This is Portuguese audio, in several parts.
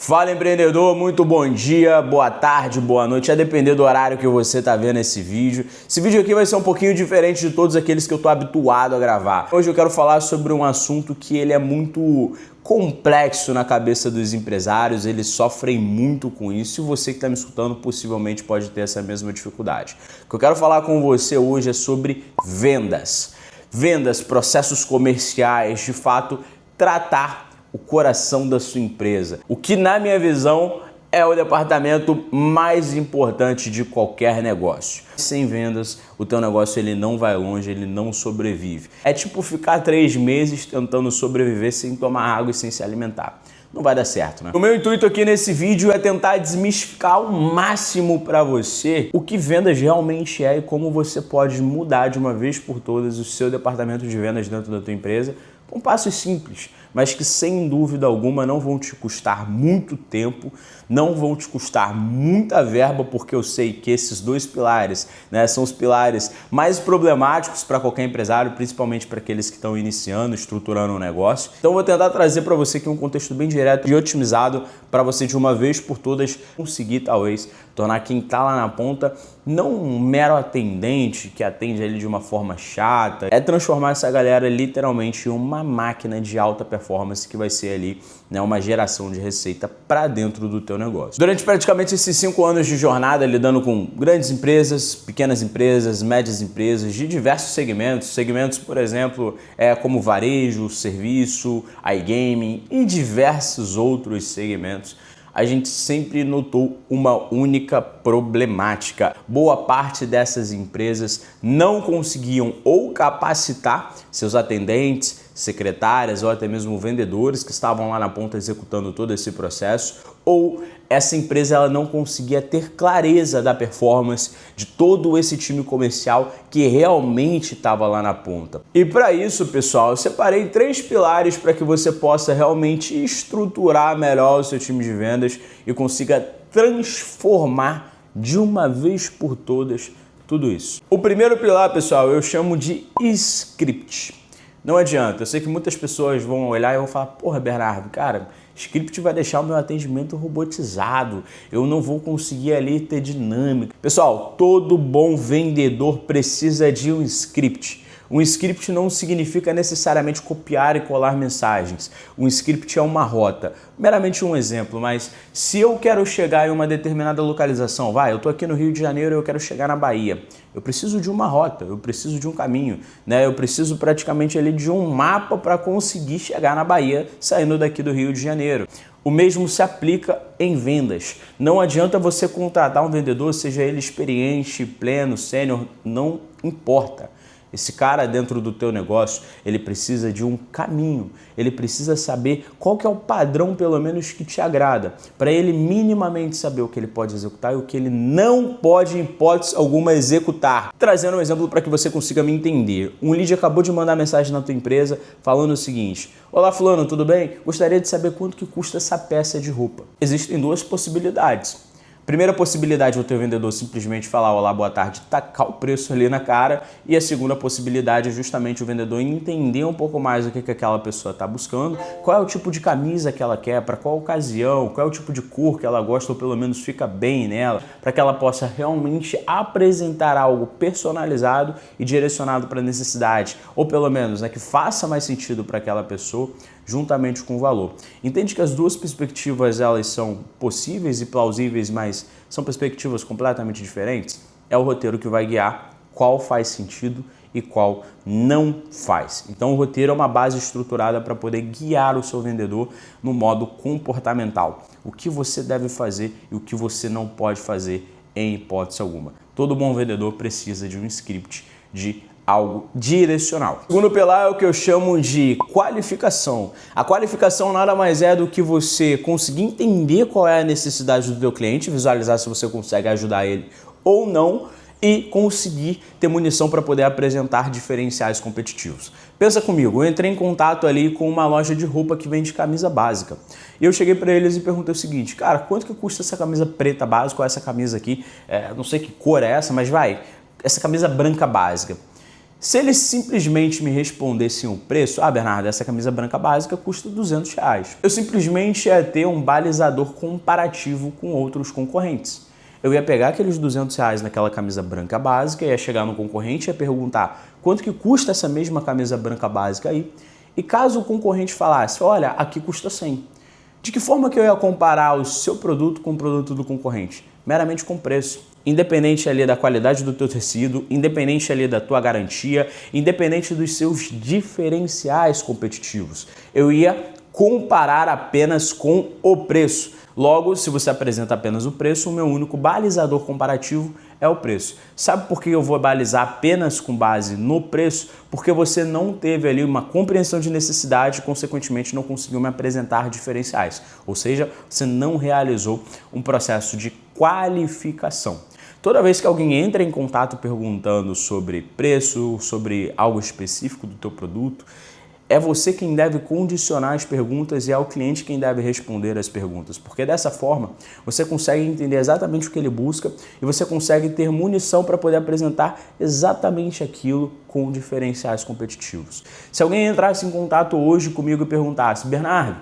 Fala empreendedor, muito bom dia, boa tarde, boa noite, a depender do horário que você está vendo esse vídeo. Esse vídeo aqui vai ser um pouquinho diferente de todos aqueles que eu estou habituado a gravar. Hoje eu quero falar sobre um assunto que ele é muito complexo na cabeça dos empresários, eles sofrem muito com isso e você que está me escutando possivelmente pode ter essa mesma dificuldade. O que eu quero falar com você hoje é sobre vendas. Vendas, processos comerciais, de fato, tratar o coração da sua empresa. O que, na minha visão, é o departamento mais importante de qualquer negócio. Sem vendas, o teu negócio ele não vai longe, ele não sobrevive. É tipo ficar 3 meses tentando sobreviver sem tomar água e sem se alimentar. Não vai dar certo, né? O meu intuito aqui nesse vídeo é tentar desmistificar ao máximo para você o que vendas realmente é e como você pode mudar de uma vez por todas o seu departamento de vendas dentro da tua empresa com passos simples, mas que sem dúvida alguma não vão te custar muito tempo, não vão te custar muita verba, porque eu sei que esses dois pilares, né, são os pilares mais problemáticos para qualquer empresário, principalmente para aqueles que estão iniciando, estruturando um negócio. Então eu vou tentar trazer para você aqui um contexto bem direto e otimizado para você de uma vez por todas conseguir talvez tornar quem está lá na ponta não um mero atendente que atende ele de uma forma chata, é transformar essa galera literalmente em uma máquina de alta performance que vai ser ali, né, uma geração de receita para dentro do teu negócio. Durante praticamente esses 5 anos de jornada lidando com grandes empresas, pequenas empresas, médias empresas de diversos segmentos, por exemplo, como varejo, serviço, iGaming e diversos outros segmentos, a gente sempre notou uma única problemática. Boa parte dessas empresas não conseguiam ou capacitar seus atendentes, secretárias ou até mesmo vendedores que estavam lá na ponta executando todo esse processo, ou essa empresa ela não conseguia ter clareza da performance de todo esse time comercial que realmente estava lá na ponta. E para isso, pessoal, eu separei 3 pilares para que você possa realmente estruturar melhor o seu time de vendas e consiga transformar de uma vez por todas tudo isso. O primeiro pilar, pessoal, eu chamo de script. Não adianta, eu sei que muitas pessoas vão olhar e vão falar, porra, Bernardo, cara, script vai deixar o meu atendimento robotizado, eu não vou conseguir ali ter dinâmica. Pessoal, todo bom vendedor precisa de um script. Um script não significa necessariamente copiar e colar mensagens. Um script é uma rota. Meramente um exemplo, mas se eu quero chegar em uma determinada localização, eu estou aqui no Rio de Janeiro e eu quero chegar na Bahia. Eu preciso de uma rota, eu preciso de um caminho, né? Eu preciso praticamente ali de um mapa para conseguir chegar na Bahia saindo daqui do Rio de Janeiro. O mesmo se aplica em vendas. Não adianta você contratar um vendedor, seja ele experiente, pleno, sênior, não importa. Esse cara dentro do teu negócio, ele precisa de um caminho, ele precisa saber qual que é o padrão pelo menos que te agrada, para ele minimamente saber o que ele pode executar e o que ele não pode em hipótese alguma executar. Trazendo um exemplo para que você consiga me entender. Um lead acabou de mandar mensagem na tua empresa falando o seguinte: olá fulano, tudo bem? Gostaria de saber quanto que custa essa peça de roupa. Existem 2 possibilidades. Primeira possibilidade é o teu vendedor simplesmente falar olá, boa tarde, tacar o preço ali na cara. E a segunda possibilidade é justamente o vendedor entender um pouco mais o que aquela pessoa está buscando, qual é o tipo de camisa que ela quer, para qual ocasião, qual é o tipo de cor que ela gosta ou pelo menos fica bem nela, para que ela possa realmente apresentar algo personalizado e direcionado para a necessidade, ou pelo menos que faça mais sentido para aquela pessoa, juntamente com o valor. Entende que as 2 perspectivas elas são possíveis e plausíveis, mas são perspectivas completamente diferentes? É o roteiro que vai guiar qual faz sentido e qual não faz. Então o roteiro é uma base estruturada para poder guiar o seu vendedor no modo comportamental. O que você deve fazer e o que você não pode fazer em hipótese alguma. Todo bom vendedor precisa de um script, de algo direcional. O segundo pilar é o que eu chamo de qualificação. A qualificação nada mais é do que você conseguir entender qual é a necessidade do teu cliente, visualizar se você consegue ajudar ele ou não e conseguir ter munição para poder apresentar diferenciais competitivos. Pensa comigo, eu entrei em contato ali com uma loja de roupa que vende camisa básica. E eu cheguei para eles e perguntei o seguinte: cara, quanto que custa essa camisa preta básica ou essa camisa aqui? Não sei que cor é essa, mas essa camisa branca básica. Se eles simplesmente me respondessem o preço, Bernardo, essa camisa branca básica custa R$200. Eu simplesmente ia ter um balizador comparativo com outros concorrentes. Eu ia pegar aqueles R$200 naquela camisa branca básica, ia chegar no concorrente e ia perguntar quanto que custa essa mesma camisa branca básica aí. E caso o concorrente falasse, olha, aqui custa 100. De que forma que eu ia comparar o seu produto com o produto do concorrente? Meramente com preço. Independente ali da qualidade do teu tecido, independente ali da tua garantia, independente dos seus diferenciais competitivos. Eu ia comparar apenas com o preço. Logo, se você apresenta apenas o preço, o meu único balizador comparativo é o preço. Sabe por que eu vou balizar apenas com base no preço? Porque você não teve ali uma compreensão de necessidade e, consequentemente, não conseguiu me apresentar diferenciais. Ou seja, você não realizou um processo de qualificação. Toda vez que alguém entra em contato perguntando sobre preço, sobre algo específico do teu produto, é você quem deve condicionar as perguntas e é o cliente quem deve responder as perguntas, porque dessa forma você consegue entender exatamente o que ele busca e você consegue ter munição para poder apresentar exatamente aquilo com diferenciais competitivos. Se alguém entrasse em contato hoje comigo e perguntasse, Bernardo,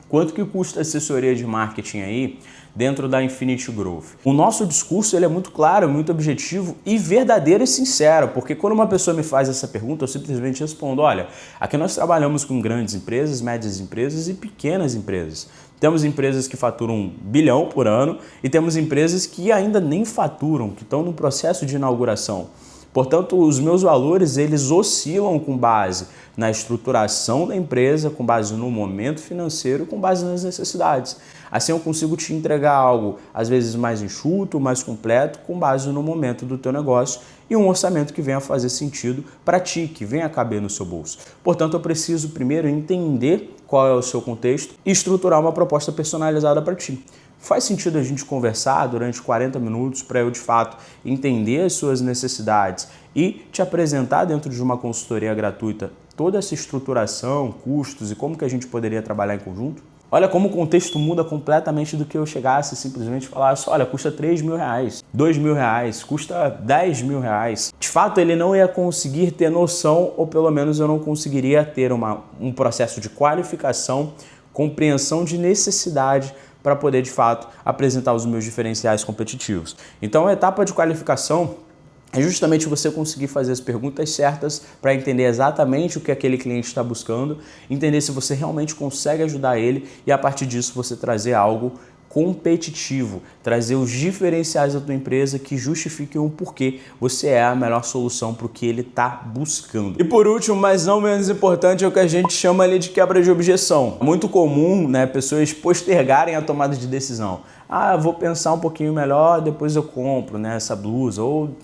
quanto que custa a assessoria de marketing aí dentro da Infinity Growth? O nosso discurso ele é muito claro, muito objetivo e verdadeiro e sincero, porque quando uma pessoa me faz essa pergunta, eu simplesmente respondo, olha, aqui nós trabalhamos com grandes empresas, médias empresas e pequenas empresas. Temos empresas que faturam 1 bilhão por ano e temos empresas que ainda nem faturam, que estão no processo de inauguração. Portanto, os meus valores eles oscilam com base na estruturação da empresa, com base no momento financeiro, com base nas necessidades. Assim eu consigo te entregar algo, às vezes mais enxuto, mais completo, com base no momento do teu negócio e um orçamento que venha fazer sentido para ti, que venha caber no seu bolso. Portanto, eu preciso primeiro entender qual é o seu contexto e estruturar uma proposta personalizada para ti. Faz sentido a gente conversar durante 40 minutos para eu, de fato, entender as suas necessidades e te apresentar dentro de uma consultoria gratuita toda essa estruturação, custos e como que a gente poderia trabalhar em conjunto? Olha como o contexto muda completamente do que eu chegasse e simplesmente falasse, olha, custa 3 mil reais, 2 mil reais, custa 10 mil reais. De fato, ele não ia conseguir ter noção, ou pelo menos eu não conseguiria ter um processo de qualificação, compreensão de necessidade para poder, de fato, apresentar os meus diferenciais competitivos. Então, a etapa de qualificação é justamente você conseguir fazer as perguntas certas para entender exatamente o que aquele cliente está buscando, entender se você realmente consegue ajudar ele e, a partir disso, você trazer algo competitivo, trazer os diferenciais da tua empresa que justifiquem o porquê você é a melhor solução para o que ele está buscando. E por último, mas não menos importante, é o que a gente chama ali de quebra de objeção. É muito comum, né, pessoas postergarem a tomada de decisão. Eu vou pensar um pouquinho melhor, depois eu compro, né, essa blusa, ou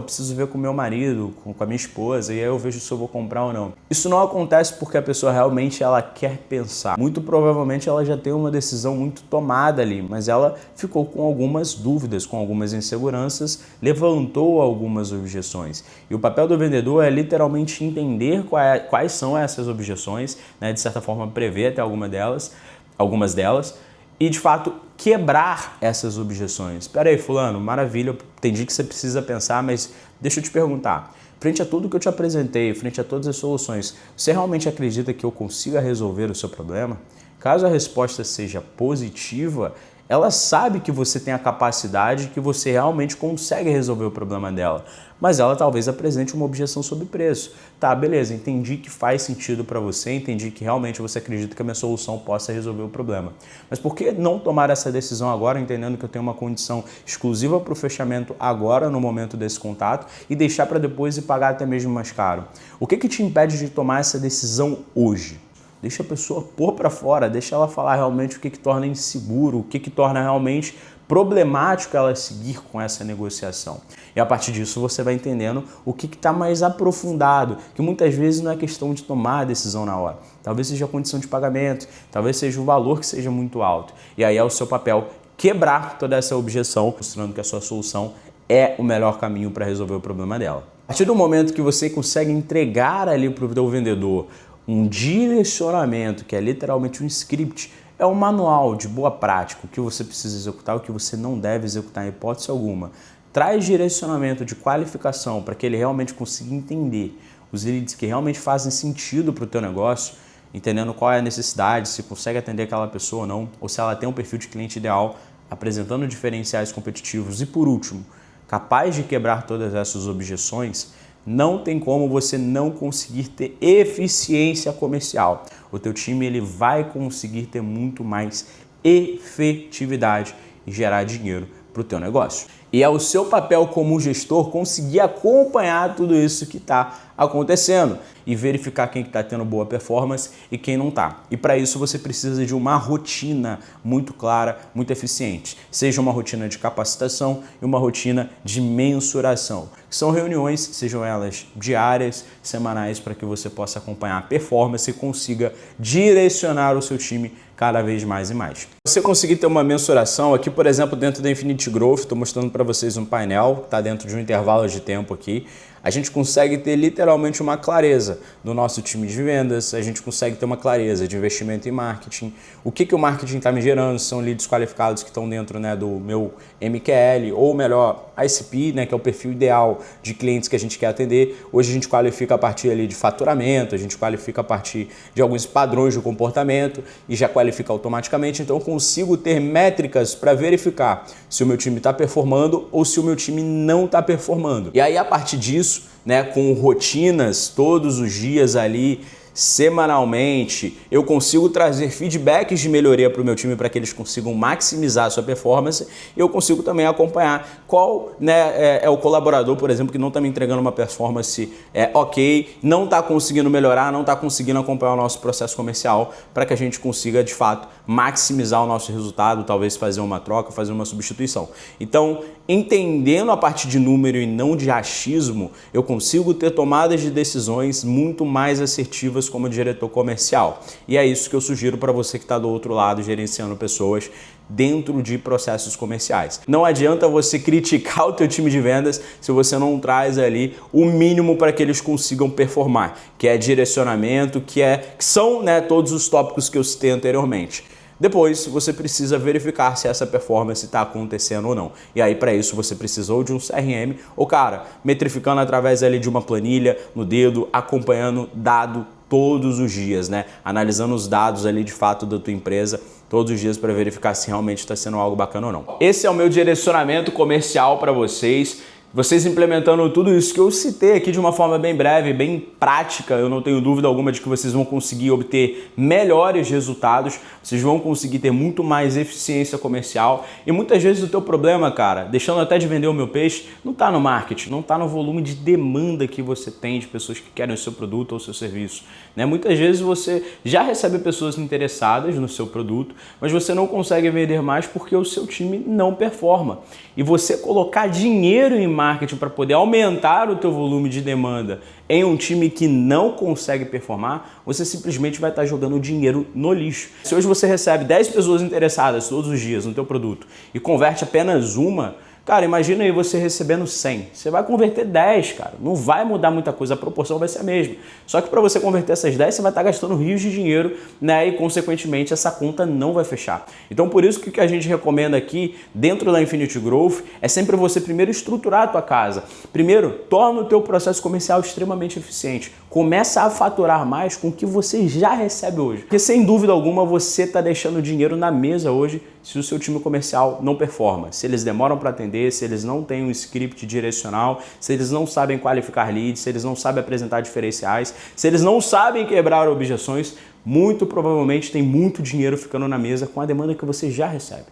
preciso ver com o meu marido, com a minha esposa, e aí eu vejo se eu vou comprar ou não. Isso não acontece porque a pessoa realmente ela quer pensar. Muito provavelmente ela já tem uma decisão muito tomada ali, mas ela ficou com algumas dúvidas, com algumas inseguranças, levantou algumas objeções. E o papel do vendedor é literalmente entender quais são essas objeções, né, de certa forma prever até algumas delas, e, de fato, quebrar essas objeções. Espera aí, fulano, maravilha, eu entendi que você precisa pensar, mas deixa eu te perguntar. Frente a tudo que eu te apresentei, frente a todas as soluções, você realmente acredita que eu consiga resolver o seu problema? Caso a resposta seja positiva, ela sabe que você tem a capacidade, que você realmente consegue resolver o problema dela, mas ela talvez apresente uma objeção sobre preço. Tá, beleza, entendi que faz sentido para você, entendi que realmente você acredita que a minha solução possa resolver o problema. Mas por que não tomar essa decisão agora, entendendo que eu tenho uma condição exclusiva para o fechamento agora, no momento desse contato, e deixar para depois e pagar até mesmo mais caro? O que te impede de tomar essa decisão hoje? Deixa a pessoa pôr para fora, deixa ela falar realmente o que torna inseguro, o que torna realmente problemático ela seguir com essa negociação. E a partir disso você vai entendendo o que está mais aprofundado, que muitas vezes não é questão de tomar a decisão na hora. Talvez seja a condição de pagamento, talvez seja o valor que seja muito alto. E aí é o seu papel quebrar toda essa objeção, mostrando que a sua solução é o melhor caminho para resolver o problema dela. A partir do momento que você consegue entregar ali para o teu vendedor um direcionamento, que é literalmente um script, é um manual de boa prática, o que você precisa executar, o que você não deve executar em hipótese alguma. traz direcionamento de qualificação para que ele realmente consiga entender os leads que realmente fazem sentido para o teu negócio, entendendo qual é a necessidade, se consegue atender aquela pessoa ou não, ou se ela tem um perfil de cliente ideal, apresentando diferenciais competitivos e, por último, capaz de quebrar todas essas objeções, não tem como você não conseguir ter eficiência comercial. O teu time ele vai conseguir ter muito mais efetividade e gerar dinheiro para o teu negócio. E é o seu papel como gestor conseguir acompanhar tudo isso que está acontecendo e verificar quem está tendo boa performance e quem não está. E para isso você precisa de uma rotina muito clara, muito eficiente. Seja uma rotina de capacitação e uma rotina de mensuração. São reuniões, sejam elas diárias, semanais, para que você possa acompanhar a performance e consiga direcionar o seu time cada vez mais e mais. Você conseguir ter uma mensuração aqui, por exemplo, dentro da Infinity Growth, estou mostrando para vocês um painel que está dentro de um intervalo de tempo aqui. A gente consegue ter literalmente uma clareza do nosso time de vendas, a gente consegue ter uma clareza de investimento em marketing, o que o marketing está me gerando, são leads qualificados que estão dentro, né, do meu MQL, ou melhor, ICP, né, que é o perfil ideal de clientes que a gente quer atender. Hoje a gente qualifica a partir ali de faturamento, a gente qualifica a partir de alguns padrões de comportamento e já qualifica automaticamente, então eu consigo ter métricas para verificar se o meu time está performando ou se o meu time não está performando. E aí, a partir disso, né, com rotinas todos os dias ali, semanalmente, eu consigo trazer feedbacks de melhoria para o meu time para que eles consigam maximizar a sua performance. Eu consigo também acompanhar qual, né, é o colaborador, por exemplo, que não está me entregando uma performance ok, não está conseguindo melhorar, não está conseguindo acompanhar o nosso processo comercial para que a gente consiga, de fato, maximizar o nosso resultado, talvez fazer uma troca, fazer uma substituição. Então, entendendo a partir de número e não de achismo, eu consigo ter tomadas de decisões muito mais assertivas como diretor comercial. E é isso que eu sugiro para você que está do outro lado gerenciando pessoas dentro de processos comerciais. Não adianta você criticar o teu time de vendas se você não traz ali o mínimo para que eles consigam performar, que é direcionamento, que são, né, todos os tópicos que eu citei anteriormente. Depois, você precisa verificar se essa performance está acontecendo ou não. E aí, para isso, você precisou de um CRM ou, cara, metrificando através ali de uma planilha no dedo, acompanhando dado todos os dias, né? Analisando os dados ali de fato da tua empresa todos os dias para verificar se realmente está sendo algo bacana ou não. Esse é o meu direcionamento comercial para vocês. Vocês implementando tudo isso que eu citei aqui de uma forma bem breve, bem prática, eu não tenho dúvida alguma de que vocês vão conseguir obter melhores resultados, vocês vão conseguir ter muito mais eficiência comercial e muitas vezes o teu problema, cara, deixando até de vender o meu peixe, não está no marketing, não está no volume de demanda que você tem de pessoas que querem o seu produto ou o seu serviço, né? Muitas vezes você já recebe pessoas interessadas no seu produto, mas você não consegue vender mais porque o seu time não performa. E você colocar dinheiro em marketing para poder aumentar o teu volume de demanda em um time que não consegue performar, você simplesmente vai estar jogando dinheiro no lixo. Se hoje você recebe 10 pessoas interessadas todos os dias no teu produto e converte apenas uma, cara, imagina aí você recebendo 100. Você vai converter 10, cara. Não vai mudar muita coisa, a proporção vai ser a mesma. Só que para você converter essas 10, você vai estar gastando rios de dinheiro, né? E, consequentemente, essa conta não vai fechar. Então, por isso que o que a gente recomenda aqui, dentro da Infinity Growth, é sempre você primeiro estruturar a tua casa. Primeiro, torna o teu processo comercial extremamente eficiente. Começa a faturar mais com o que você já recebe hoje. Porque, sem dúvida alguma, você está deixando dinheiro na mesa hoje se o seu time comercial não performa. Se eles demoram para atender, se eles não têm um script direcional, se eles não sabem qualificar leads, se eles não sabem apresentar diferenciais, se eles não sabem quebrar objeções, muito provavelmente tem muito dinheiro ficando na mesa com a demanda que você já recebe.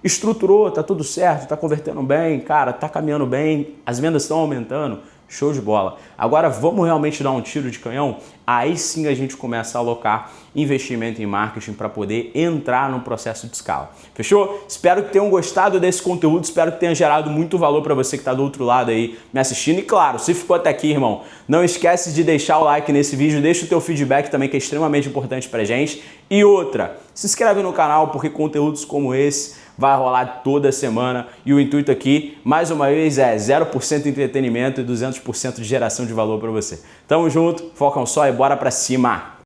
Estruturou, tá tudo certo, tá convertendo bem, cara, tá caminhando bem, as vendas estão aumentando, show de bola. Agora vamos realmente dar um tiro de canhão? Aí sim a gente começa a alocar investimento em marketing para poder entrar no processo de escala. Fechou? Espero que tenham gostado desse conteúdo, espero que tenha gerado muito valor para você que está do outro lado aí me assistindo. E claro, se ficou até aqui, irmão, não esquece de deixar o like nesse vídeo, deixa o teu feedback também, que é extremamente importante pra gente. E outra, se inscreve no canal porque conteúdos como esse vai rolar toda semana e o intuito aqui, mais uma vez, é 0% entretenimento e 200% de geração de valor para você. Tamo junto, foca só e bora pra cima!